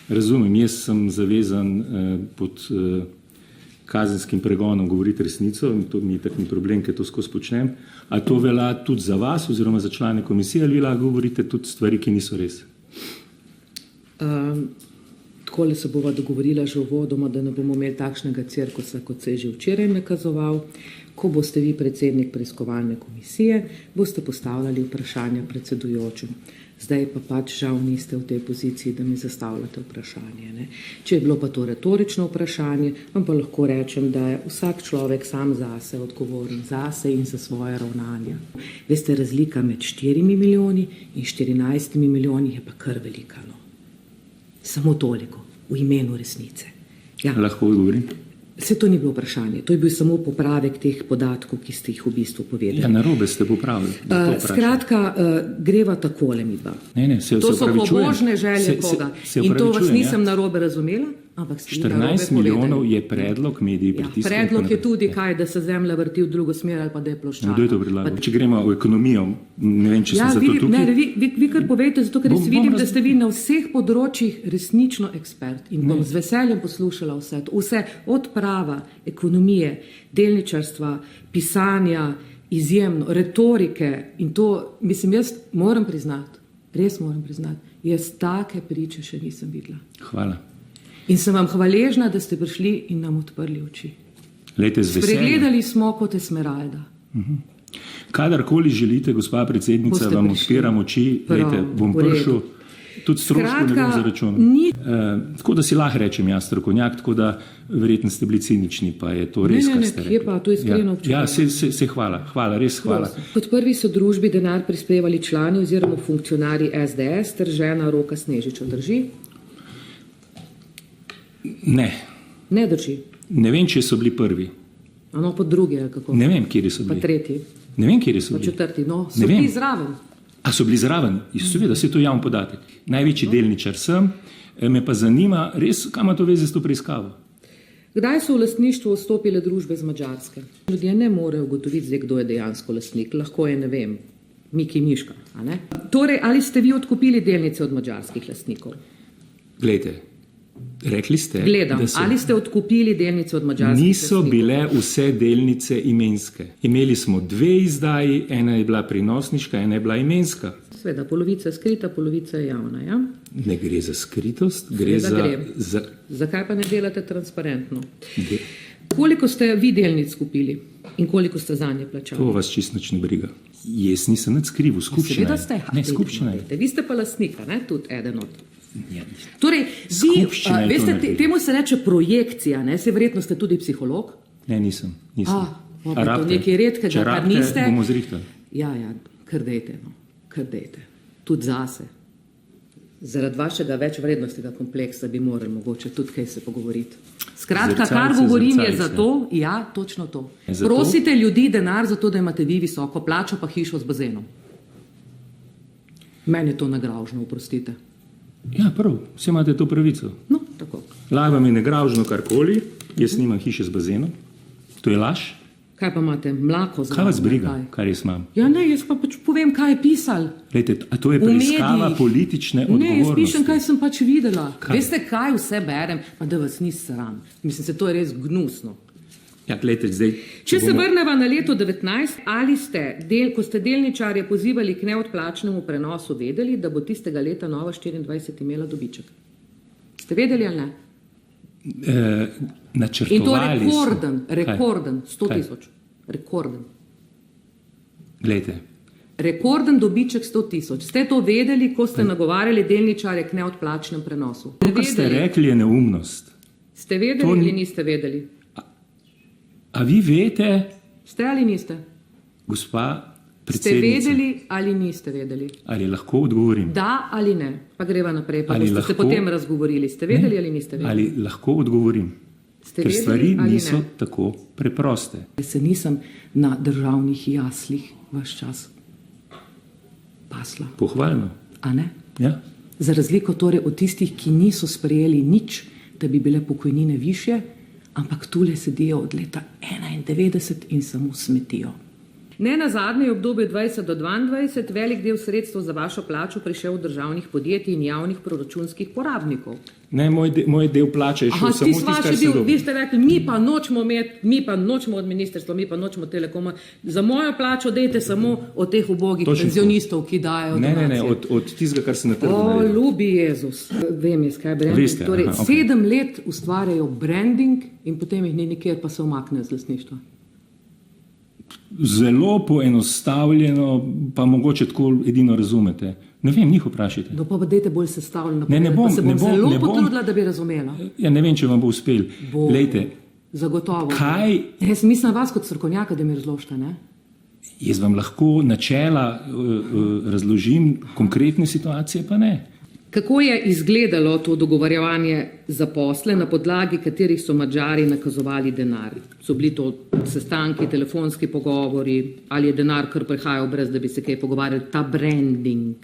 Razumem, jaz sem zavezan pod kazenskim pregonom govoriti resnico in to mi je tak ni problem, ker to skozi počnem. A to velja tudi za vas oziroma za člane komisije ali vi lahko govorite tudi stvari, ki niso res? Takole se bova dogovorila že uvodoma, da ne bomo imeli takšnega cirkusa, kot se je že včeraj nakazoval. Ko boste vi predsednik preiskovalne komisije, boste postavljali vprašanja predsedujočim. Zdaj pa pač žal niste v tej poziciji, da mi zastavljate vprašanje. Ne? Če je bilo pa to retorično vprašanje, vam pa lahko rečem, da je vsak človek sam zase odgovoren, zase in za svoje ravnanja. Veste, razlika med 4 milijoni in 14 milijoni je pa kar velika. No? Samo toliko, v imenu resnice. Ja. Lahko odgovorim? Se to ni bilo vprašanje, to je bil samo popravek teh podatkov, ki ste jih v bistvu povedali. Ja, narobe ste popravili. Skratka, greva takole midva. Ne, to so pobožne želje koga. In to vas nisem narobe razumela, ampak ste 14 milijonov je predlog, mediji pritiskajo. Predlog je tudi kaj, da se zemlja vrti v drugo smer ali pa da je ploščana. Kdo je to predlagal? Če gremo v ekonomijo, ne vem, če sem za to tukaj. Ne, vi kar povejte, zato ker jaz vidim, da ste vi na vseh področjih resnično ekspert in bom z veseljem poslušala vse, od prava, ekonomije, delničarstva, pisanja, izjemno, retorike in to, mislim, jaz moram priznati, res moram priznati, jaz take priče še nisem videla. Hvala. In sem vam hvaležna, da ste prišli in nam odprli oči. Spregledali smo kot Esmeralda. Kadarkoli želite, gospa predsednica, vam odpiram oči, bom prišel, tudi stroško ne bom zaračunal. Tako da si lahko rečem jaz strokovnjak, tako da verjetno ste bili cinični, pa je to res, kar ste rekli. Ne, pa to je iskreno občutek. Ja, se hvala, res hvala. Kot prvi so družbi denar prispevali člani oziroma funkcionarji SDS ter žena Roka Snežiča, drži? Ne. Ne drži. Ne vem, če so bili prvi. No, pa drugi, ali kako? Ne vem, kjeri so bili. Pa tretji. Ne vem, kjeri so bili. Pa četrti, no, so bili zraven. A so bili zraven? Seveda, se je to javni podatek. Največji delničar sem, me pa zanima res, kam ima to veze s to preiskavo. Kdaj so v lastništvo vstopile družbe z Madžarske? Ljudje ne morejo ugotoviti zdaj, kdo je dejansko lastnik. Lahko je, ne vem, Miki Miška. A ne? Torej, ali ste vi odkupili delnice od madžarskih lastnikov? Glejte, rekli ste, ali ste odkupili delnice od madžarskih niso lastnikov? Bile vse delnice imenske. Imeli smo 2 izdaji, ena je bila prenosniška, ena je bila imenska. Sveda, polovica je skrita, polovica je javna, ja? Ne gre za skritost, gre za... Zakaj pa ne delate transparentno? Koliko ste vi delnic kupili in koliko ste zanje plačali? To vas čisto nič ne briga. Jaz nisem nič skrivil, skupščina je. Seveda ste. Ne, skupščina je. Vi ste pa lastnika, ne? Tudi eden od. Torej, vi, veste, temu se reče projekcija, ne? Se verjetno ste tudi psiholog? Ne, nisem. To nekaj redkega, če kar niste. bomo zrihtali. Ja, kar dejte, no. Kar dejte. Tudi zase. Zaradi vašega večvrednostnega kompleksa bi morali mogoče tudi kaj se pogovoriti. Skratka, kar govorim je zato, ja, točno to. Prosite ljudi denar za to, da imate vi visoko plačo pa hišo z bazenom. Meni je to nagraužno, oprostite. Ja, prav, vsi imate to pravico. No, tako. Lajva mi negraužno karkoli, jaz nimam hiše z bazenom. To je laž. Kaj pa imate, mlako zraven? Kaj vas briga, kaj res imam? Ja ne, jaz pa pač povem, kaj je pisal. Lejte, a to je preiskava politične odgovornosti? Ne, jaz pišem, kaj sem pač videla. Veste, kaj vse berem, pa da vas ni sram. Mislim, se to je res gnusno. Ja, gledajte, zdaj... Če se vrneva na leto 19, ali ste, ko ste delničarje pozivali k neodplačnemu prenosu, vedeli, da bo tistega leta Nova 24 imela dobiček? Ste vedeli ali ne? Načrtovali in to rekorden, 100 000. Rekorden. Glejte. Rekorden dobiček 100 000. Ste to vedeli, ko ste nagovarjali delničarje k neodplačnem prenosu? To, kar ste rekli, je neumnost. Ste vedeli ali niste vedeli? A vi veste? Ste ali niste? Gospa predsednica. Ste vedeli ali niste vedeli? Ali lahko odgovorim? Da ali ne? Pa greva naprej, pa boste se potem razgovorili. Ste vedeli ali niste vedeli? Ali lahko odgovorim? Ker stvari niso tako preproste. Se nisem na državnih jaslih vaš čas pasla. Pohvalno. A ne? Ja. Za razliko torej od tistih, ki niso sprejeli nič, da bi bile pokojnine višje, ampak tule sedijo od leta 91 in samo smetijo. Ne nazadnje je v obdobju 20 do 22 velik del sredstev za vašo plačo prišel od državnih podjetij in javnih proračunskih porabnikov. Ne, moj del plače je šel samo tisto, kar sem dobil. Vi ste rekli, mi pa nočemo od ministrstva, mi pa nočemo Telekoma. Za mojo plačo dejte samo od teh ubogih penzionistov, ki dajo donacije. Ne, od tistega, kar sem na trgu naredil. Ljubi Jezus. Vem, kaj je branding. Torej, 7 let ustvarjajo branding in potem jih ni nikjer, pa se umaknejo z lastništva. Zelo poenostavljeno, pa mogoče tako edino razumete. Ne vem, njih vprašajte. No pa dajte bolj sestavljeno. Ne bom, pa se bom zelo potrudila, da bi razumela. Ja, ne vem, če vam bo uspel. Lejte. Zagotovo. Kaj? Jaz mislim vas kot strokovnjaka, da mi razložite, ne? Jaz vam lahko načela razložim, konkretne situacije pa ne. Kako je izgledalo to dogovarjanje za posle, na podlagi katerih so Madžari nakazovali denar? So bili to sestanki, telefonski pogovori, ali je denar kar prihajal brez, da bi se kaj pogovarjali? Ta branding.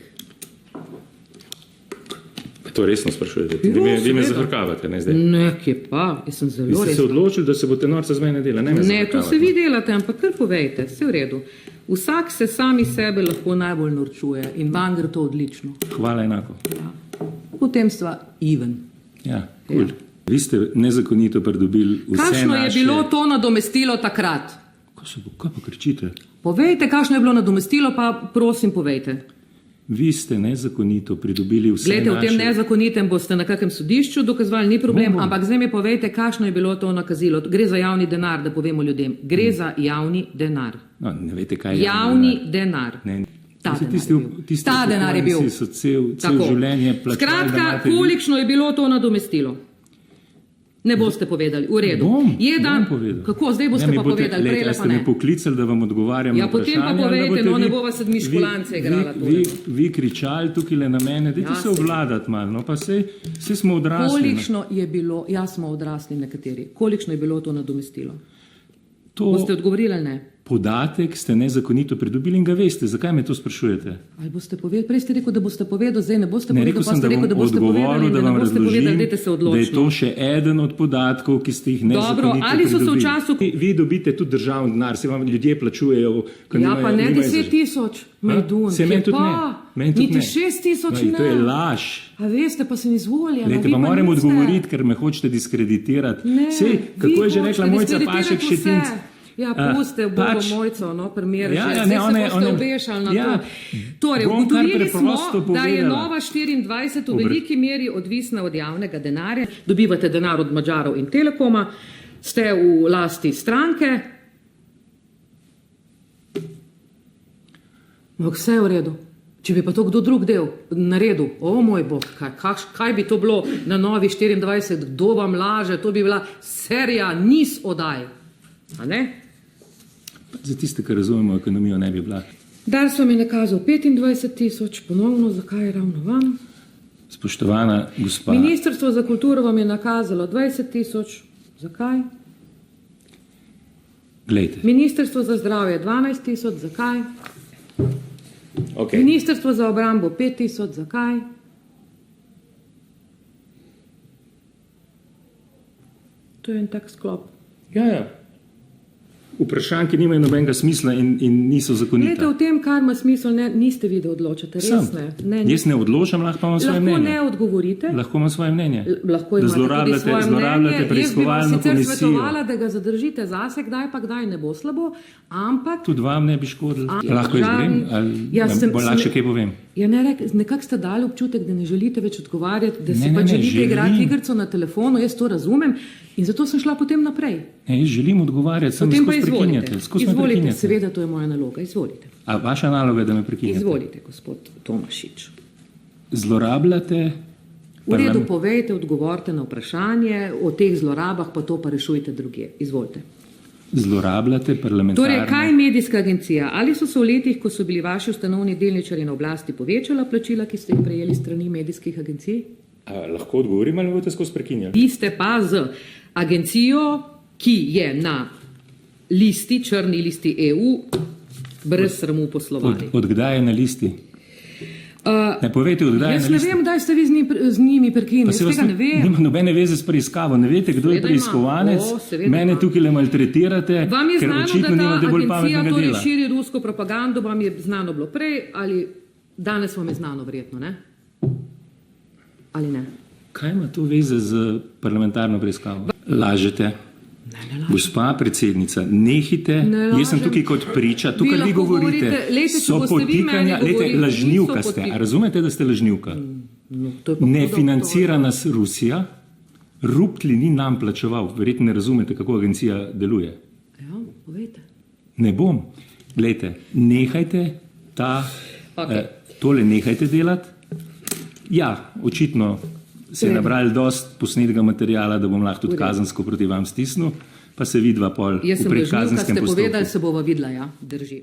To resno sprašujete? Vi me zafrkavate, ne zdaj? Ne, kje pa? Jaz sem zelo resno. Vi ste se odločili, da se boste norca z mene dela? Ne, to se vi delate, ampak kar povejte, vse v redu. Vsak se sami sebe lahko najbolj norčuje in vam gre to odlično. Hvala enako. Ja. Potem stva even. Ja, cool. Ja. Vi ste nezakonito pridobili vse naše... Kakšno je bilo to nadomestilo takrat? Kaj pa kričite? Povejte, kakšno je bilo nadomestilo, pa prosim povejte. Vi ste nezakonito pridobili vse naše... Glejte, v tem nezakonitem boste na kakem sodišču dokazovali, ni problem, ampak zdaj mi povejte, kakšno je bilo to nakazilo. Gre za javni denar, da povemo ljudem. Gre za javni denar. No, ne vete, kaj je javni denar. Ne. Ta denar je bil. So cel življenje plačali. Skratka, kolikšno je bilo to nadomestilo? Ne boste povedali, v redu. Bom povedal. Kako, zdaj boste pa povedali, prej pa ne. Ste me poklicali, da vam odgovarjam na vprašanje. Ja, potem pa povejte, no ne bova se miškulance igrala. Vi kričali tukaj na mene, dajte se obvladati malo, no pa sej smo odrasli. Kolikšno je bilo, smo odrasli nekateri, kolikšno je bilo to nadomestilo? Boste odgovorili ali ne? Podatek ste nezakonito pridobili in ga veste. Zakaj me to sprašujete? Ali boste povedali? Prej ste rekel, da boste povedali, zdaj ne boste povedali, pa ste rekel, da boste povedali in da ne boste povedali, dajte se odločiti. Da je to še eden od podatkov, ki ste jih nezakonito pridobili. Ali so se v času... Vi dobite tudi državni denar, se vam ljudje plačujejo... Ja, pa ne 10.000, Mejdun, kje pa? Niti 6.000 ne. To je laž. A veste, pa sem izvoljen. Lejte, pa moram odgovoriti, ker me hočete diskreditirati. Sej, kako je že rekla Mojca Pašek Šetinc? Ja, puste v Bogo Mojco, primer, zdaj se boste obešali na to. Torej, ugotovili smo, da je Nova 24 v veliki meri odvisna od javnega denarja. Dobivate denar od Madžarov in Telekoma, ste v lasti stranke. Vse je v redu. Če bi pa to kdo drug del naredil, moj bog, kaj bi to bilo na Novi 24, kdo vam laže, to bi bila serija niz oddaj. A ne? Za tiste, ki razumemo ekonomijo, ne bi bila. Dars vam je nakazal 25.000, ponovno, zakaj je ravno vam? Spoštovana gospa... Ministrstvo za kulturo vam je nakazalo 20.000, zakaj? Glejte. Ministrstvo za zdravje 12.000, zakaj? Okay. Ministrstvo za obrambo 5.000, zakaj? To je en tak sklop. Ja. Vprašanj, ki nimajo nobenega smisla in niso zakonita. Glejte, v tem, kar ima smisel, niste vi, da odločate. Res ne. Jaz ne odločam, lahko imam svoje mnenje. Lahko ne odgovorite. Lahko imam svoje mnenje. Lahko imate tudi svoje mnenje. Preiskovalno komisijo. Jaz bi vam sicer svetovala, da ga zadržite zase, kdaj pa kdaj ne bo slabo, ampak... Tudi vam ne bi škodilo. Lahko izgrem? Ali lahko kaj povem? Ja, nekako ste dali občutek, da ne želite več odgovarjati, da si pa želite igrati igrico na telefonu, jaz to razumem in zato sem šla potem naprej. Ne, jaz želim odgovarjati, sem skozi prekinjate. Izvolite, seveda, to je moja naloga, izvolite. A vaša naloga je, da me prekinjate? Izvolite, gospod Tomašič. Zlorabljate... V redu, povejte, odgovorite na vprašanje, o teh zlorabah pa to pa rešujte drugje. Izvolite. Zlorabljate parlamentarno... Torej, kaj medijska agencija? Ali so se v letih, ko so bili vaši ustanovni delničarji na oblasti, povečala plačila, ki ste jih prejeli strani medijskih agencij? Lahko odgovorim ali boste skozi prekinjali? Vi ste pa z agencijo, ki je na listi, črni listi EU, brez sramu poslovali. Od kdaj je na listi? Ne, povejte, odkdaj jaz ne vem, kdaj ste vi z njimi prekinili. Jaz tega ne vem. Nima nobene veze s preiskavo. Ne vete, kdo je preiskovanec. Mene tukaj le maltretirate, ker očitno nimate bolj pametnega dela. Vam je znano, da ta agencija širi rusko propagando, vam je znano bilo prej, ali danes vam je znano verjetno, ne? Ali ne? Kaj ima to veze z parlamentarno preiskavo? Lažete. Gospa predsednica, nehite, jaz sem tukaj kot priča, to, kar vi govorite, so podtikanja, lažnivka ste. A razumete, da ste lažnivka? Ne financira nas Rusija, ruptli ni nam plačeval, verjetno ne razumete, kako agencija deluje. Ja, povejte. Ne bom. Glejte, nehajte tole nehajte delati. Ja, očitno se je nabrali dosti posnetega materijala, da bom lahko tudi kazensko proti vam stisnil, pa se vidva pol v predkazenskem postopku. Jaz sem lažnivka, ste povedali, se bova videla, ja, drži.